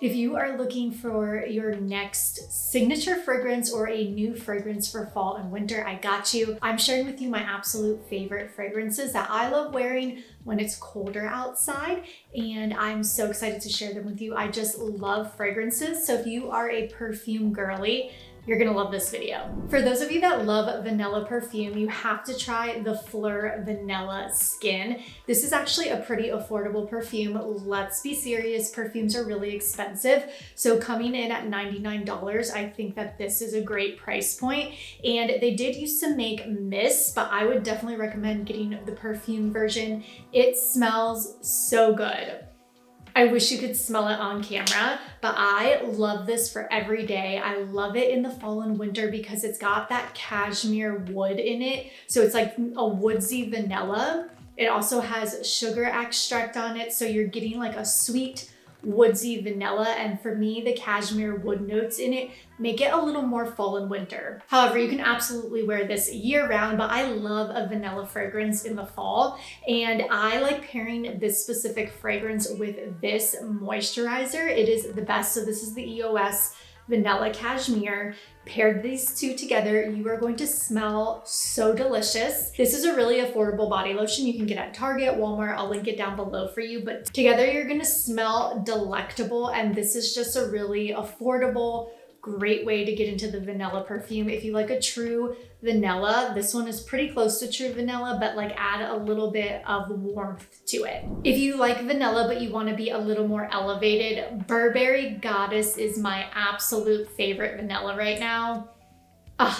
If you are looking for your next signature fragrance or a new fragrance for fall and winter, I got you. I'm sharing with you my absolute favorite fragrances that I love wearing when it's colder outside, and I'm so excited to share them with you. I just love fragrances. So if you are a perfume girly, you're gonna love this video. For those of you that love vanilla perfume, you have to try the Phlur Vanilla Skin. This is actually a pretty affordable perfume. Let's be serious, perfumes are really expensive. So coming in at $99, I think that this is a great price point. And they did used to make mist, but I would definitely recommend getting the perfume version. It smells so good. I wish you could smell it on camera, but I love this for every day. I love it in the fall and winter because it's got that cashmere wood in it. So it's like a woodsy vanilla. It also has sugar extract on it. So you're getting like a sweet woodsy vanilla. And for me, the cashmere wood notes in it make it a little more fall and winter. However, you can absolutely wear this year round, but I love a vanilla fragrance in the fall. And I like pairing this specific fragrance with this moisturizer. It is the best. So this is the EOS Vanilla Cashmere. Paired these two together, you are going to smell so delicious. This is a really affordable body lotion you can get at Target, Walmart. I'll link it down below for you, but together you're gonna smell delectable. And this is just a really affordable, great way to get into the vanilla perfume. If you like a true vanilla, this one is pretty close to true vanilla, but like add a little bit of warmth to it. If you like vanilla, but you want to be a little more elevated, Burberry Goddess is my absolute favorite vanilla right now.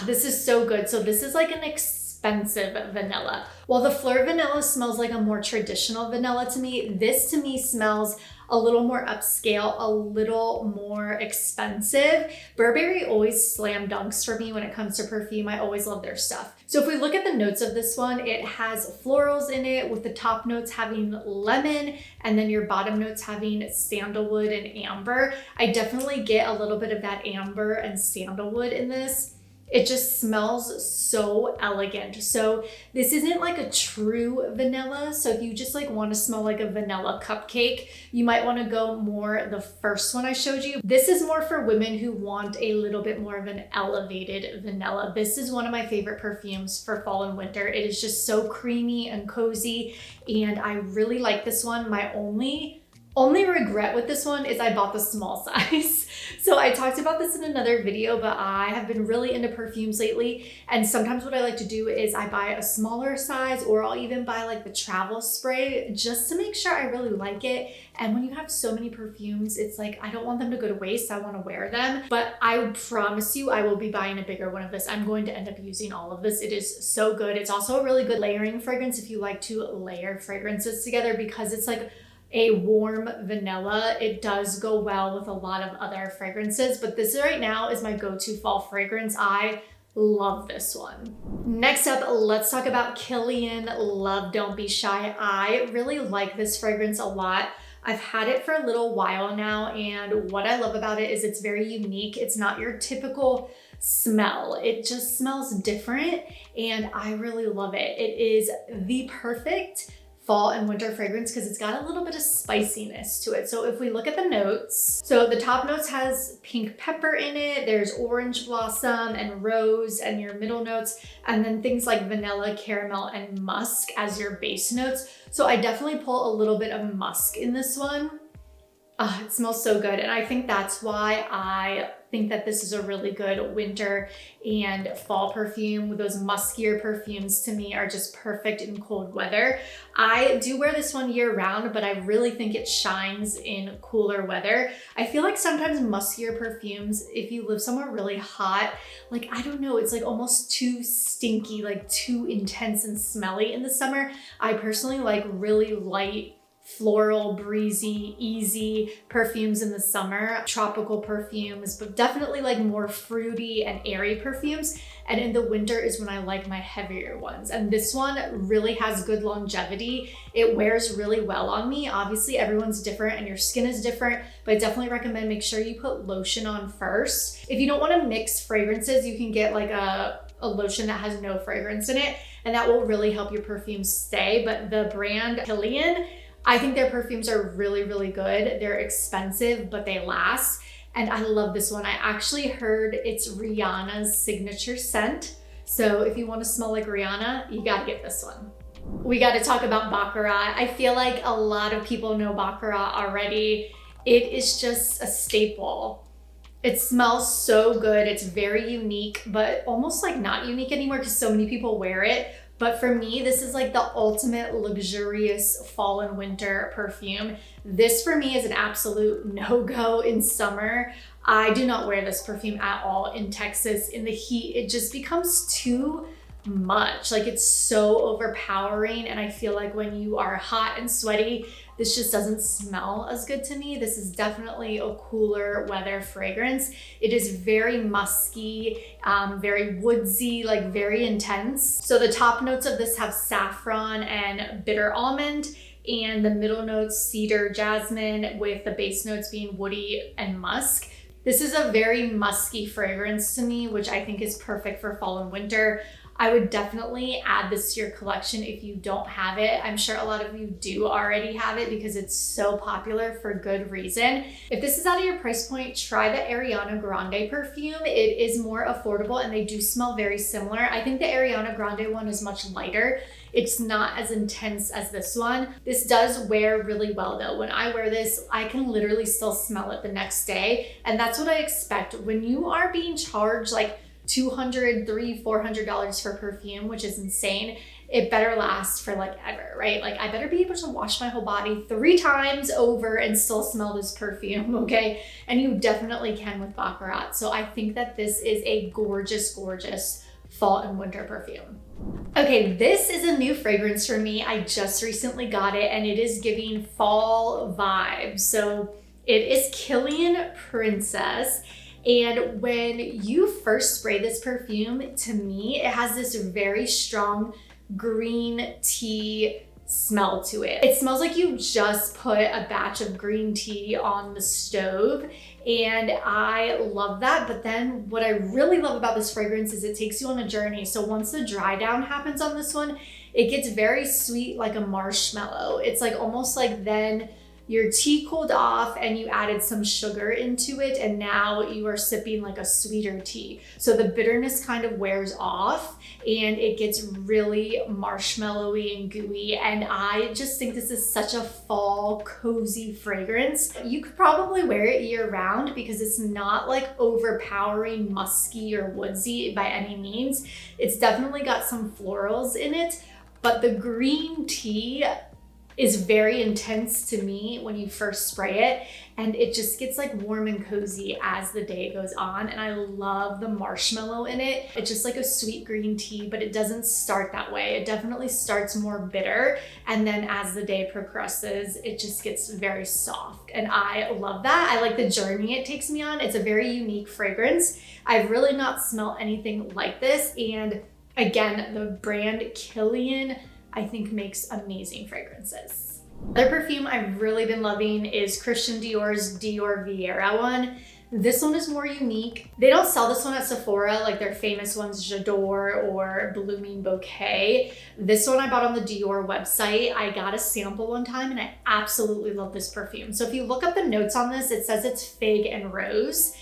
This is so good. So this is like an expensive vanilla. While the Phlur vanilla smells like a more traditional vanilla to me, this to me smells a little more upscale, a little more expensive. Burberry always slam dunks for me when it comes to perfume. I always love their stuff. So if we look at the notes of this one, it has florals in it, with the top notes having lemon and then your bottom notes having sandalwood and amber. I definitely get a little bit of that amber and sandalwood in this. It just smells so elegant. So this isn't like a true vanilla. So if you just like want to smell like a vanilla cupcake, you might want to go more the first one I showed you. This is more for women who want a little bit more of an elevated vanilla. This is one of my favorite perfumes for fall and winter. It is just so creamy and cozy, and I really like this one. My only regret with this one is I bought the small size. So I talked about this in another video, but I have been really into perfumes lately. And sometimes what I like to do is I buy a smaller size, or I'll even buy like the travel spray just to make sure I really like it. And when you have so many perfumes, it's like, I don't want them to go to waste. I want to wear them. But I promise you, I will be buying a bigger one of this. I'm going to end up using all of this. It is so good. It's also a really good layering fragrance if you like to layer fragrances together, because it's like a warm vanilla. It does go well with a lot of other fragrances, but this right now is my go-to fall fragrance. I love this one. Next up, let's talk about Killian Love Don't Be Shy. I really like this fragrance a lot. I've had it for a little while now, and what I love about it is it's very unique. It's not your typical smell. It just smells different, and I really love it. It is the perfect fall and winter fragrance because it's got a little bit of spiciness to it. So if we look at the notes, so the top notes has pink pepper in it, there's orange blossom and rose and your middle notes, and then things like vanilla, caramel, and musk as your base notes. So I definitely pull a little bit of musk in this one. It smells so good. And I think that's why I think that this is a really good winter and fall perfume. Those muskier perfumes to me are just perfect in cold weather. I do wear this one year round, but I really think it shines in cooler weather. I feel like sometimes muskier perfumes, if you live somewhere really hot, like, I don't know, it's like almost too stinky, like too intense and smelly in the summer. I personally like really light, floral, breezy, easy perfumes in the summer, tropical perfumes, but definitely like more fruity and airy perfumes. And in the winter is when I like my heavier ones. And this one really has good longevity. It wears really well on me. Obviously everyone's different and your skin is different, but I definitely recommend make sure you put lotion on first. If you don't want to mix fragrances, you can get like a lotion that has no fragrance in it, and that will really help your perfume stay. But the brand Killian, I think their perfumes are really, really good. They're expensive, but they last. And I love this one. I actually heard it's Rihanna's signature scent. So if you want to smell like Rihanna, you gotta get this one. We gotta talk about Baccarat. I feel like a lot of people know Baccarat already. It is just a staple. It smells so good. It's very unique, but almost like not unique anymore because so many people wear it. But for me, this is like the ultimate luxurious fall and winter perfume. This for me is an absolute no-go in summer. I do not wear this perfume at all in Texas. In the heat, it just becomes too much. Like it's so overpowering. And I feel like when you are hot and sweaty, this just doesn't smell as good to me. This is definitely a cooler weather fragrance. It is very musky, very woodsy, like very intense. So the top notes of this have saffron and bitter almond, and the middle notes cedar, jasmine, with the base notes being woody and musk. This is a very musky fragrance to me, which I think is perfect for fall and winter. I would definitely add this to your collection if you don't have it. I'm sure a lot of you do already have it because it's so popular for good reason. If this is out of your price point, try the Ariana Grande perfume. It is more affordable and they do smell very similar. I think the Ariana Grande one is much lighter. It's not as intense as this one. This does wear really well though. When I wear this, I can literally still smell it the next day. And that's what I expect. When you are being charged like $200, $300, $400 for perfume, which is insane, it better last for like ever, right? Like I better be able to wash my whole body 3 times over and still smell this perfume, okay? And you definitely can with Baccarat. So I think that this is a gorgeous, gorgeous fall and winter perfume. Okay, this is a new fragrance for me. I just recently got it and it is giving fall vibes. So it is Killian Princess. And when you first spray this perfume, to me, it has this very strong green tea smell to it. It smells like you just put a batch of green tea on the stove, and I love that. But then what I really love about this fragrance is it takes you on a journey. So once the dry down happens on this one, it gets very sweet, like a marshmallow. It's like almost like then your tea cooled off and you added some sugar into it, and now you are sipping like a sweeter tea. So the bitterness kind of wears off and it gets really marshmallowy and gooey. And I just think this is such a fall cozy fragrance. You could probably wear it year round because it's not like overpowering musky or woodsy by any means. It's definitely got some florals in it, but the green tea is very intense to me when you first spray it, and it just gets like warm and cozy as the day goes on. And I love the marshmallow in it. It's just like a sweet green tea, but it doesn't start that way. It definitely starts more bitter, and then as the day progresses, it just gets very soft. And I love that. I like the journey it takes me on. It's a very unique fragrance. I've really not smelled anything like this. And again, the brand Killian, I think, makes amazing fragrances. Another perfume I've really been loving is Christian Dior's Dioriviera one. This one is more unique. They don't sell this one at Sephora like their famous ones, J'adore or Blooming Bouquet. This one I bought on the Dior website. I got a sample one time and I absolutely love this perfume. So if you look up the notes on this, it says it's fig and rose.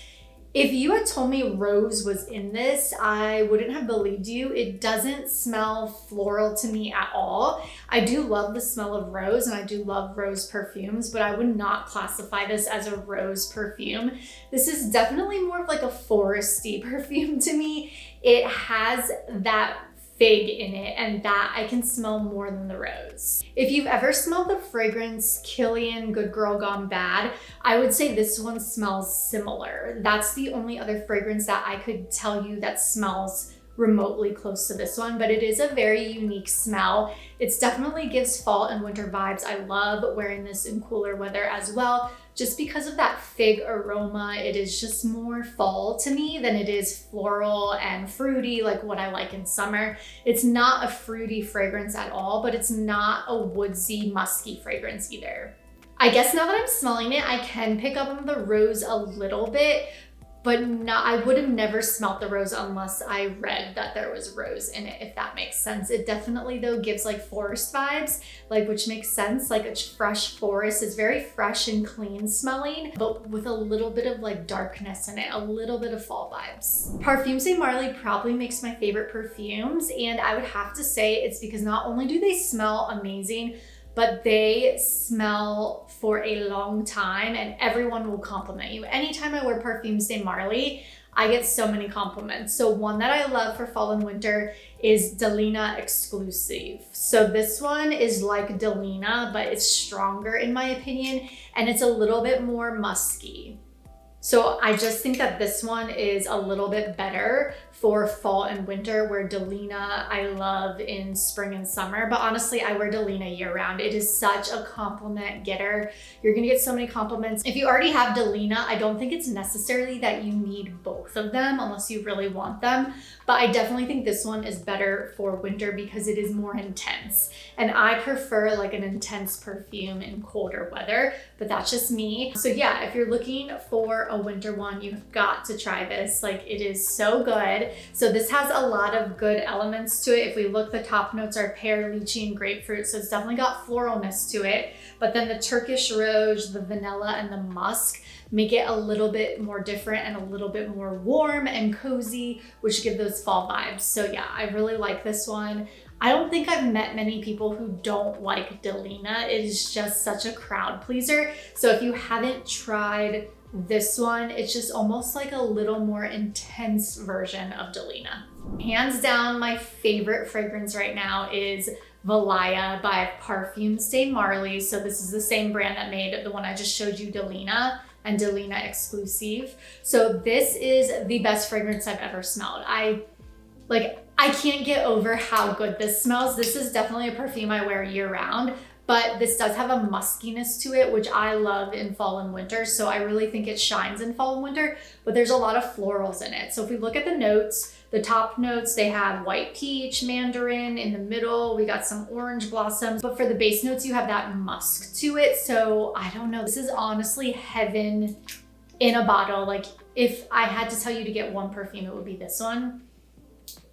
If you had told me rose was in this, I wouldn't have believed you. It doesn't smell floral to me at all. I do love the smell of rose and I do love rose perfumes, but I would not classify this as a rose perfume. This is definitely more of like a foresty perfume to me. It has that fig in it, and that I can smell more than the rose. If you've ever smelled the fragrance Killian Good Girl Gone Bad, I would say this one smells similar. That's the only other fragrance that I could tell you that smells remotely close to this one, but it is a very unique smell. It definitely gives fall and winter vibes. I love wearing this in cooler weather as well, just because of that fig aroma. It is just more fall to me than it is floral and fruity like what I like in summer. It's not a fruity fragrance at all, but it's not a woodsy, musky fragrance either. I guess now that I'm smelling it, I can pick up on the rose a little bit, but not, I would have never smelt the rose unless I read that there was rose in it, if that makes sense. It definitely though gives like forest vibes, like, which makes sense. Like a fresh forest is very fresh and clean smelling, but with a little bit of like darkness in it, a little bit of fall vibes. Perfumes de Marly probably makes my favorite perfumes, and I would have to say it's because not only do they smell amazing, but they smell for a long time and everyone will compliment you. Anytime I wear Perfumes de Marly, I get so many compliments. So one that I love for fall and winter is Delina exclusif. So this one is like Delina, but it's stronger in my opinion, and it's a little bit more musky. So I just think that this one is a little bit better for fall and winter, where Delina I love in spring and summer, but honestly I wear Delina year round. It is such a compliment getter. You're gonna get so many compliments. If you already have Delina, I don't think it's necessarily that you need both of them unless you really want them, but I definitely think this one is better for winter because it is more intense. And I prefer like an intense perfume in colder weather, but that's just me. So yeah, if you're looking for a winter one, you've got to try this. Like, it is so good. So this has a lot of good elements to it. If we look, the top notes are pear, lychee, and grapefruit. So it's definitely got floralness to it. But then the Turkish rouge, the vanilla, and the musk make it a little bit more different and a little bit more warm and cozy, which give those fall vibes. So yeah, I really like this one. I don't think I've met many people who don't like Delina. It is just such a crowd pleaser. So if you haven't tried this one, it's just almost like a little more intense version of Delina. Hands down, my favorite fragrance right now is Valaya by Perfumes de Marly. So this is the same brand that made the one I just showed you, Delina, and Delina exclusif. So this is the best fragrance I've ever smelled. I can't get over how good this smells. This is definitely a perfume I wear year round, but this does have a muskiness to it, which I love in fall and winter. So I really think it shines in fall and winter, but there's a lot of florals in it. So if we look at the notes, the top notes, they have white peach, mandarin. In the middle, we got some orange blossoms, but for the base notes, you have that musk to it. So I don't know, this is honestly heaven in a bottle. Like, if I had to tell you to get one perfume, it would be this one.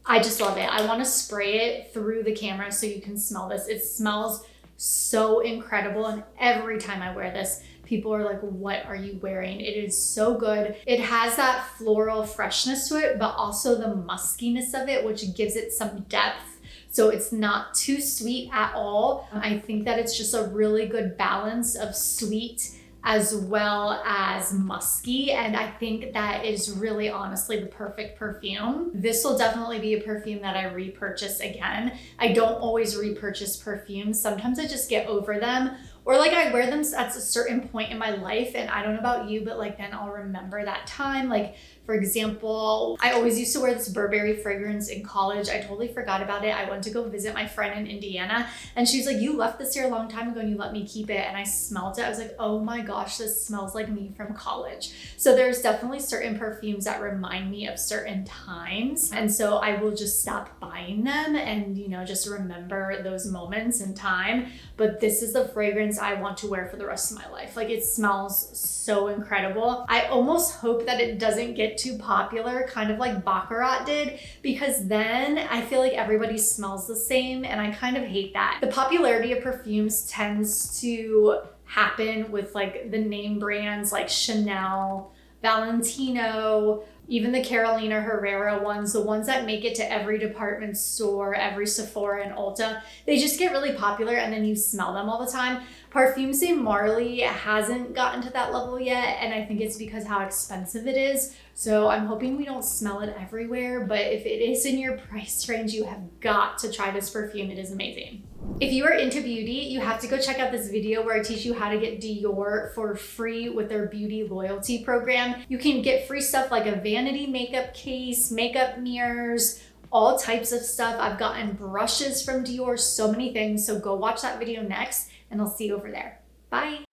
I just love it. I want to spray it through the camera so you can smell this. It smells so incredible, and every time I wear this, people are like, what are you wearing? It is so good. It has that floral freshness to it, but also the muskiness of it, which gives it some depth. So it's not too sweet at all. I think that it's just a really good balance of sweet as well as musky, and I think that is really honestly the perfect perfume. This will definitely be a perfume that I repurchase again. I don't always repurchase perfumes. Sometimes I just get over them, or like I wear them at a certain point in my life, and I don't know about you, but like then I'll remember that time. Like, for example, I always used to wear this Burberry fragrance in college. I totally forgot about it. I went to go visit my friend in Indiana, and she's like, you left this here a long time ago and you let me keep it. And I smelled it. I was like, oh my gosh, this smells like me from college. So there's definitely certain perfumes that remind me of certain times. And so I will just stop buying them and, you know, just remember those moments in time. But this is the fragrance I want to wear for the rest of my life. Like, it smells so incredible. I almost hope that it doesn't get too popular, kind of like Baccarat did, because then I feel like everybody smells the same, and I kind of hate that. The popularity of perfumes tends to happen with like the name brands like Chanel, Valentino, even the Carolina Herrera ones, the ones that make it to every department store, every Sephora and Ulta, they just get really popular and then you smell them all the time. Perfumes de Marly hasn't gotten to that level yet, and I think it's because how expensive it is. So I'm hoping we don't smell it everywhere, but if it is in your price range, you have got to try this perfume. It is amazing. If you are into beauty, you have to go check out this video where I teach you how to get Dior for free with their beauty loyalty program. You can get free stuff like a vanity makeup case, makeup mirrors, all types of stuff. I've gotten brushes from Dior, so many things. So go watch that video next, and I'll see you over there. Bye.